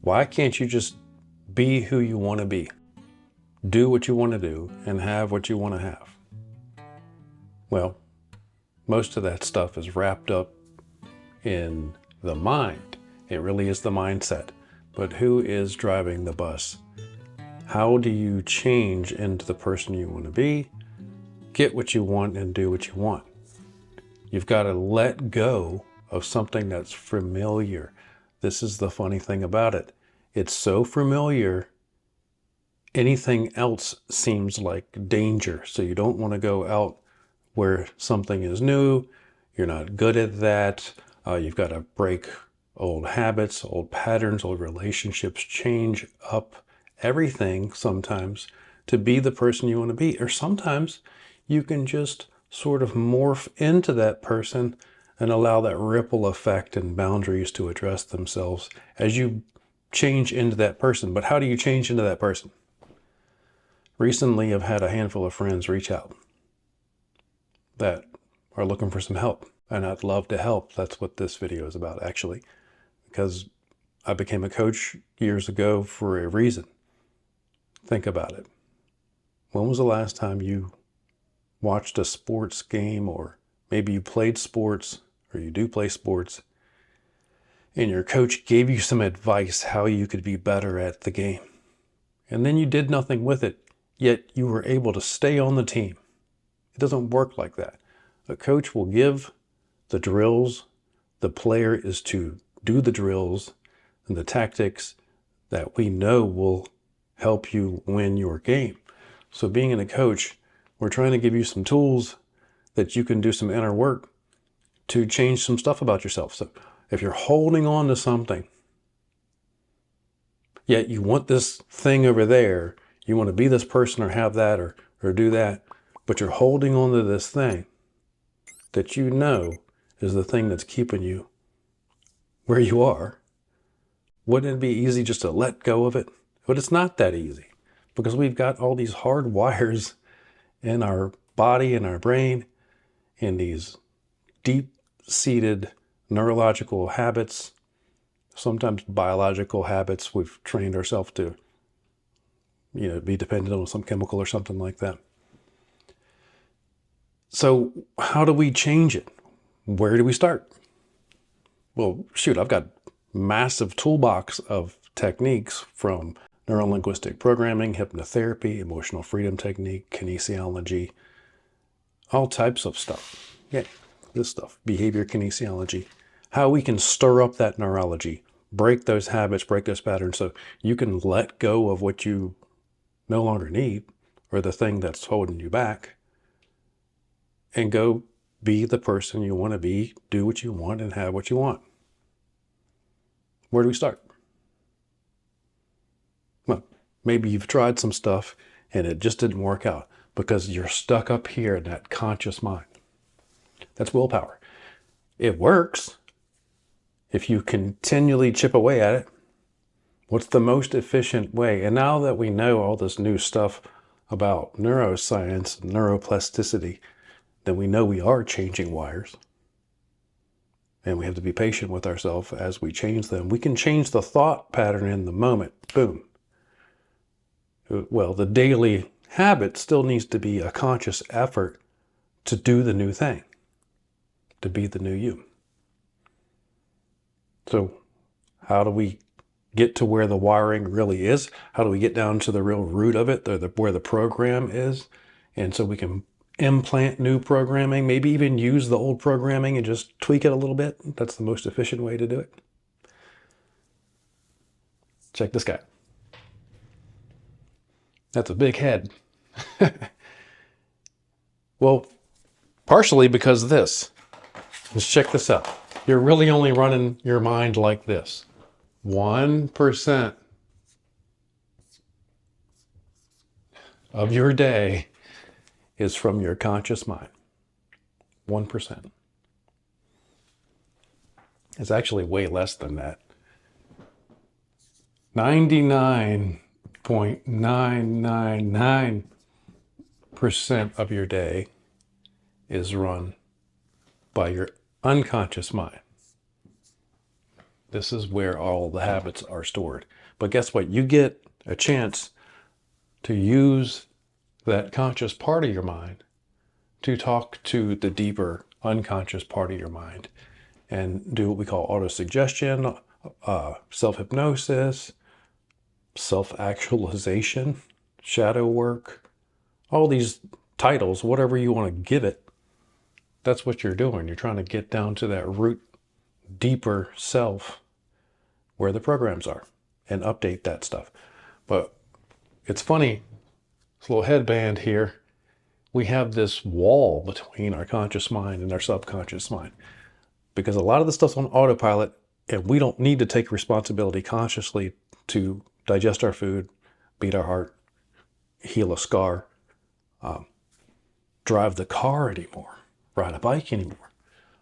Why can't you just be who you want to be? Do what you want to do and have what you want to have? Well, most of that stuff is wrapped up in the mind. It really is the mindset. But who is driving the bus? How do you change into the person you want to be, get what you want, and do what you want? You've got to let go of something that's familiar. This is the funny thing about it. It's so familiar, anything else seems like danger. So you don't want to go out where something is new. You're not good at that. You've got to break old habits, old patterns, old relationships, change up everything sometimes to be the person you want to be. Or sometimes you can just sort of morph into that person and allow that ripple effect and boundaries to address themselves as you change into that person. But how do you change into that person? Recently, I've had a handful of friends reach out that are looking for some help. And I'd love to help. That's what this video is about, actually. Because I became a coach years ago for a reason. Think about it. When was the last time you watched a sports game, or maybe you played sports, or you do play sports, and your coach gave you some advice how you could be better at the game? And then you did nothing with it, yet you were able to stay on the team. It doesn't work like that. A coach will give the drills. The player is to do the drills and the tactics that we know will help you win your game. So being a coach, we're trying to give you some tools that you can do some inner work to change some stuff about yourself. So if you're holding on to something, yet you want this thing over there, you want to be this person or have that or do that, but you're holding on to this thing that you know is the thing that's keeping you where you are, wouldn't it be easy just to let go of it? But it's not that easy, because we've got all these hard wires in our body and our brain, in these deep-seated neurological habits, sometimes biological habits. We've trained ourselves to, be dependent on some chemical or something like that. So how do we change it? Where do we start? Well, shoot, I've got massive toolbox of techniques, from neuro-linguistic programming, hypnotherapy, emotional freedom technique, kinesiology, all types of stuff. Yeah, this stuff, behavior kinesiology, how we can stir up that neurology, break those habits, break those patterns, so you can let go of what you no longer need, or the thing that's holding you back, and go be the person you want to be, do what you want, and have what you want. Where do we start? Well, maybe you've tried some stuff and it just didn't work out because you're stuck up here in that conscious mind. That's willpower. It works if you continually chip away at it. What's the most efficient way? And now that we know all this new stuff about neuroscience and neuroplasticity, then we know we are changing wires. And we have to be patient with ourselves as we change them. We can change the thought pattern in the moment. Boom. Well, the daily habit still needs to be a conscious effort to do the new thing, to be the new you. So how do we get to where the wiring really is? How do we get down to the real root of it, where the program is? And so we can implant new programming, maybe even use the old programming and just tweak it a little bit. That's the most efficient way to do it. Check this guy. That's a big head. Well, partially because of this. Let's check this out. You're really only running your mind like this. 1% of your day is from your conscious mind. 1%. It's actually way less than that. 99.999% of your day is run by your unconscious mind. This is where all the habits are stored. But guess what? You get a chance to use that conscious part of your mind to talk to the deeper unconscious part of your mind and do what we call autosuggestion, self-hypnosis, self-actualization, shadow work, all these titles, whatever you want to give it. That's what you're doing. You're trying to get down to that root, deeper self where the programs are and update that stuff. But it's funny, this little headband here, we have this wall between our conscious mind and our subconscious mind because a lot of the stuff's on autopilot and we don't need to take responsibility consciously to digest our food, beat our heart, heal a scar, drive the car anymore, ride a bike anymore.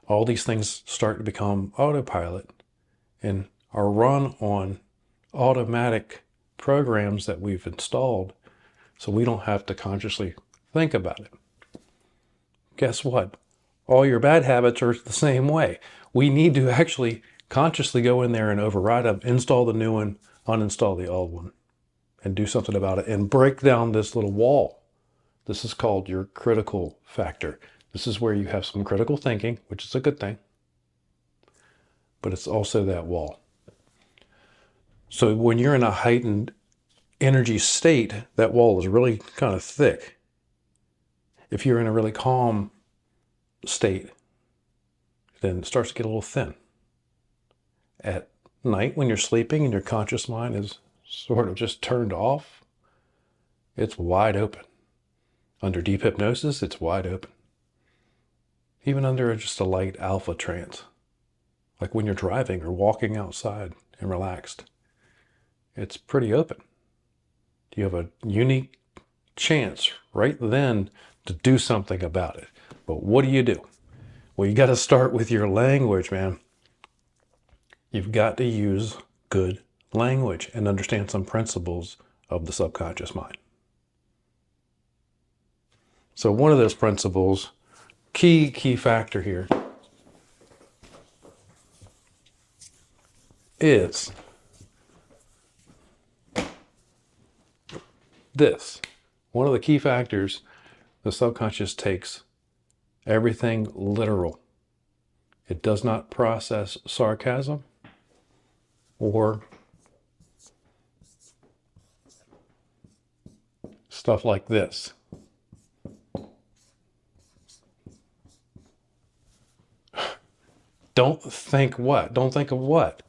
All these things start to become autopilot and are run on automatic programs that we've installed, so we don't have to consciously think about it. Guess what? All your bad habits are the same way. We need to actually consciously go in there and override them, install the new one, uninstall the old one, and do something about it and break down this little wall. This is called your critical factor. This is where you have some critical thinking, which is a good thing, but it's also that wall. So when you're in a heightened energy state, that wall is really kind of thick. If you're in a really calm state, then it starts to get a little thin. At night, when you're sleeping and your conscious mind is sort of just turned off, it's wide open. Under deep hypnosis, it's wide open. Even under just a light alpha trance, like when you're driving or walking outside and relaxed, it's pretty open. You have a unique chance right then to do something about it. But what do? Well, you got to start with your language, man. You've got to use good language and understand some principles of the subconscious mind. So one of those principles, key factor here, is this. One of the key factors, the subconscious takes everything literal. It does not process sarcasm or stuff like this. Don't think what? Don't think of what?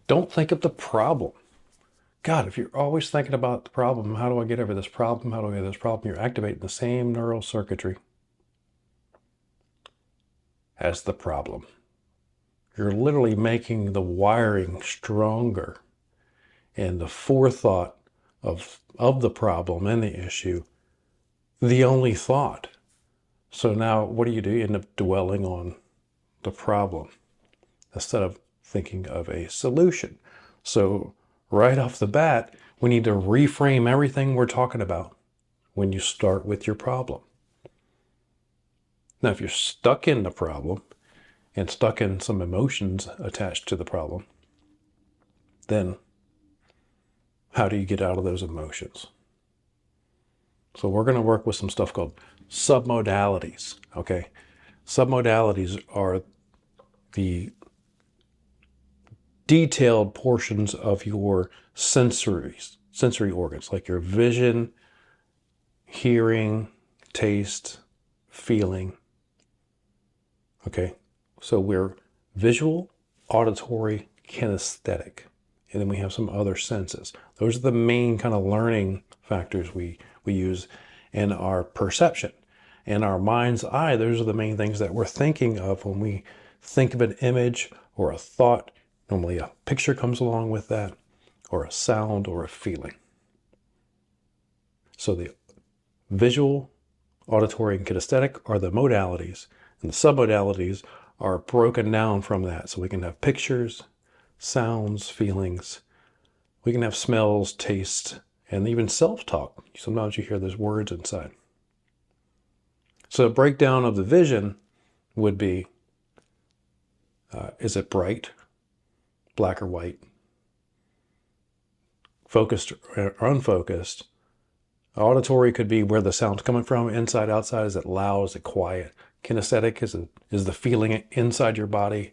Don't think of the problem. God, if you're always thinking about the problem, how do I get over this problem? How do I get over this problem? You're activating the same neural circuitry as the problem. You're literally making the wiring stronger and the forethought of the problem and the issue the only thought. So now what do? You end up dwelling on the problem instead of thinking of a solution. So right off the bat, we need to reframe everything we're talking about when you start with your problem. Now, if you're stuck in the problem and stuck in some emotions attached to the problem, then how do you get out of those emotions? So we're going to work with some stuff called submodalities, okay? Submodalities are the detailed portions of your sensory organs, like your vision, hearing, taste, feeling. Okay, so we're visual, auditory, kinesthetic, and then we have some other senses. Those are the main kind of learning factors we use in our perception. In our mind's eye, those are the main things that we're thinking of when we think of an image or a thought. Normally a picture comes along with that, or a sound or a feeling. So the visual, auditory, and kinesthetic are the modalities, and the submodalities are broken down from that. So we can have pictures, sounds, feelings. We can have smells, tastes, and even self-talk. Sometimes you hear those words inside. So a breakdown of the vision would be, is it bright, black or white, focused or unfocused? Auditory could be where the sound's coming from, inside, outside. Is it loud? Is it quiet? Kinesthetic is the feeling inside your body.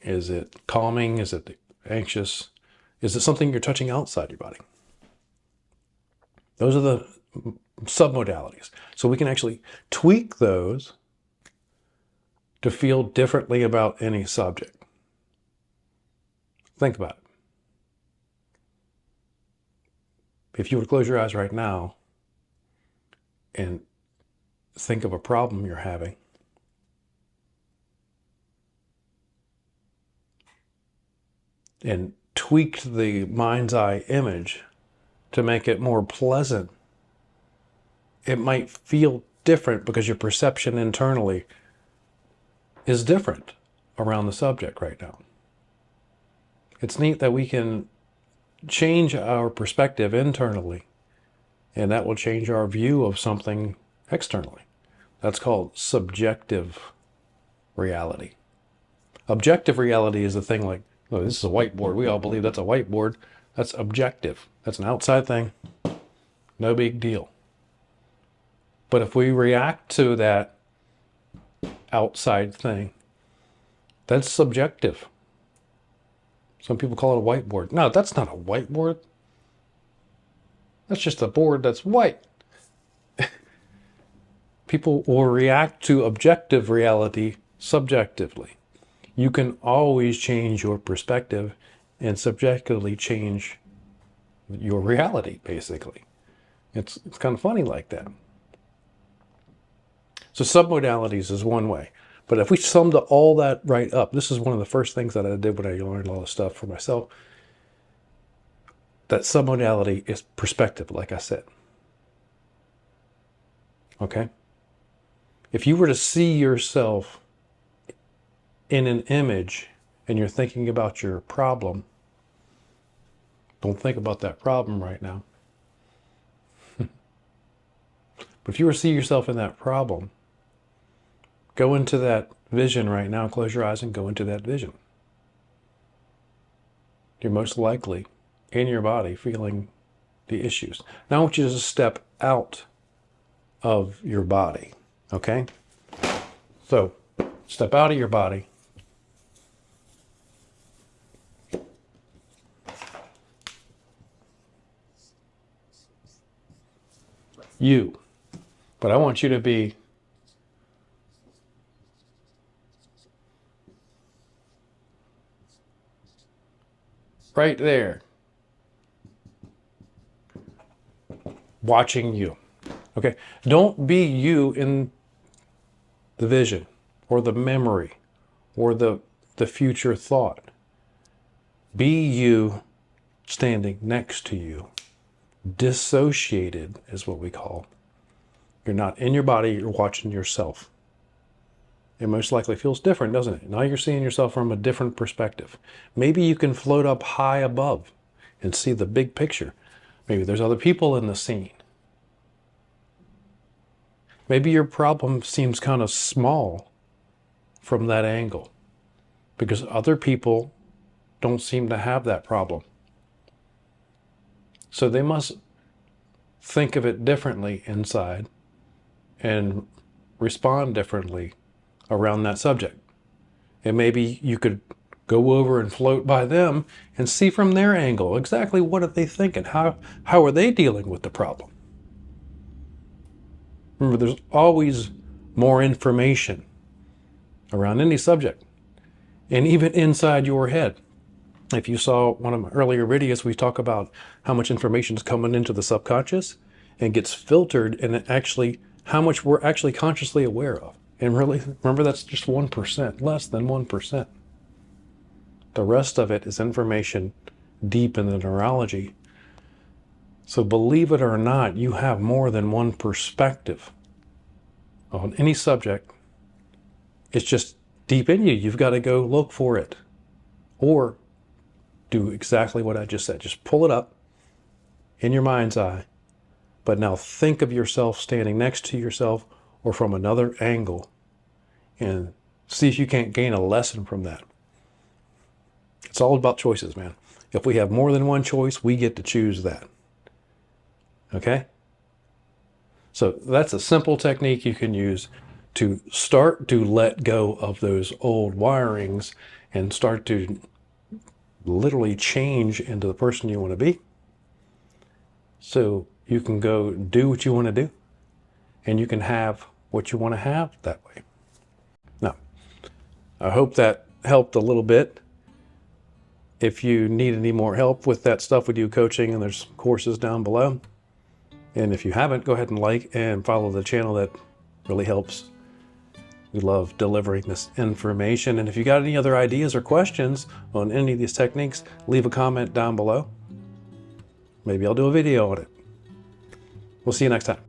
Is it calming? Is it anxious? Is it something you're touching outside your body? Those are the submodalities. So we can actually tweak those to feel differently about any subject. Think about it. If you were to close your eyes right now and think of a problem you're having, and tweaked the mind's eye image to make it more pleasant, it might feel different because your perception internally is different around the subject right now. It's neat that we can change our perspective internally, and that will change our view of something externally. That's called subjective reality. Objective reality is a thing like, oh, this is a whiteboard. We all believe that's a whiteboard. That's objective. That's an outside thing. No big deal. But if we react to that outside thing, that's subjective. Some people call it a whiteboard. No, that's not a whiteboard. That's just a board that's white. People will react to objective reality subjectively. You can always change your perspective and subjectively change your reality, basically. It's kind of funny like that. So submodalities is one way. But if we summed all that right up, this is one of the first things that I did when I learned all this stuff for myself. That submodality is perspective, like I said. Okay? If you were to see yourself in an image and you're thinking about your problem, don't think about that problem right now. But if you were to see yourself in that problem, go into that vision right now, close your eyes and go into that vision. You're most likely in your body feeling the issues. Now I want you to step out of your body, okay? So step out of your body. You. But I want you to be right there, watching you. Okay? Don't be you in the vision or the memory or the future thought. Be you standing next to you. Dissociated is what we call. You're not in your body, you're watching yourself. It most likely feels different, doesn't it? Now you're seeing yourself from a different perspective. Maybe you can float up high above and see the big picture. Maybe there's other people in the scene. Maybe your problem seems kind of small from that angle because other people don't seem to have that problem. So they must think of it differently inside and respond differently around that subject. And maybe you could go over and float by them and see from their angle exactly what are they thinking, how are they dealing with the problem. Remember, there's always more information around any subject, and even inside your head. If you saw one of my earlier videos, we talk about how much information is coming into the subconscious and gets filtered, and actually how much we're actually consciously aware of. And really, remember, that's just 1%, less than 1%. The rest of it is information deep in the neurology. So believe it or not, you have more than one perspective on any subject. It's just deep in you. You've got to go look for it. Or do exactly what I just said. Just pull it up in your mind's eye. But now think of yourself standing next to yourself or from another angle and see if you can't gain a lesson from that. It's all about choices, man. If we have more than one choice, we get to choose that. Okay? So that's a simple technique you can use to start to let go of those old wirings and start to literally change into the person you want to be. So you can go do what you want to do, and you can have what you want to have that way. Now, I hope that helped a little bit. If you need any more help with that stuff, we do coaching, and there's courses down below. And if you haven't, go ahead and like and follow the channel. That really helps. We love delivering this information. And if you got any other ideas or questions on any of these techniques, leave a comment down below. Maybe I'll do a video on it. We'll see you next time.